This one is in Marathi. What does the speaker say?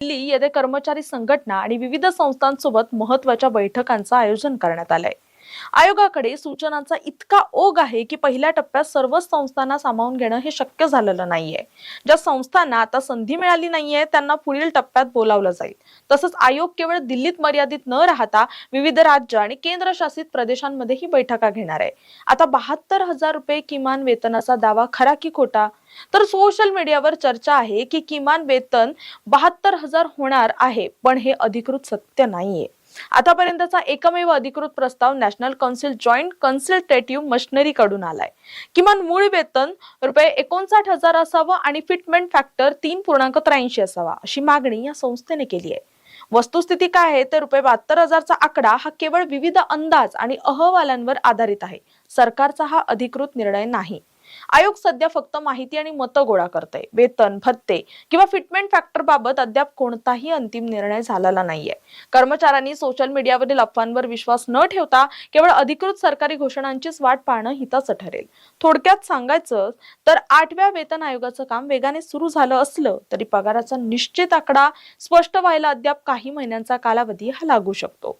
दिल्ली येथे कर्मचारी संघटना आणि विविध संस्थांसोबत महत्त्वाच्या बैठकांचं आयोजन करण्यात आलंय। आयोगाकडे सूचनांचा इतका ओघ आहे की पहिल्या टप्प्यात सर्वच संस्थांना सामावून घेणं हे शक्य झालेलं नाहीये। ज्या संस्थांना आता संधी मिळाली नाहीये त्यांना पुढील टप्प्यात बोलावलं जाईल। तसंच आयोग केवळ दिल्लीत मर्यादित न राहता विविध राज्य आणि केंद्रशासित प्रदेशांमध्येही बैठका घेणार आहे। आता 72,000 रुपये किमान वेतनाचा दावा खरा की खोटा? तर सोशल मीडियावर चर्चा आहे की किमान वेतन 72,000 होणार आहे, पण हे अधिकृत सत्य नाहीये। आतापर्यंतचा एकमेव अधिकृत प्रस्ताव नॅशनल कौन्सिल जॉईंट कन्सल्टेटिव्ह मशिनरी कडून आलाय। किमान मूळ वेतन ₹59,000 असावं आणि फिटमेंट फॅक्टर 3.83 असावा अशी मागणी या संस्थेने केली आहे। वस्तुस्थिती काय आहे तर ₹72,000 चा आकडा हा केवळ विविध अंदाज आणि अहवालांवर आधारित आहे। सरकारचा हा अधिकृत निर्णय नाही। आयोग सध्या फक्त माहिती आणि मतं गोळा करते। वेतन, भत्ते किंवा फिटमेंट फॅक्टर बाबत अद्याप कोणताही अंतिम निर्णय झालेला नाहीये। कर्मचाऱ्यांनी सोशल मीडियावरील अफवांवर विश्वास न ठेवता केवळ अधिकृत सरकारी घोषणांचीच वाट पाहणं हिताचं ठरेल। थोडक्यात सांगायचं तर 8व्या वेतन आयोगाचं काम वेगाने सुरू झालं असलं तरी पगाराचा निश्चित आकडा स्पष्ट व्हायला अद्याप काही महिन्यांचा कालावधी हा लागू शकतो।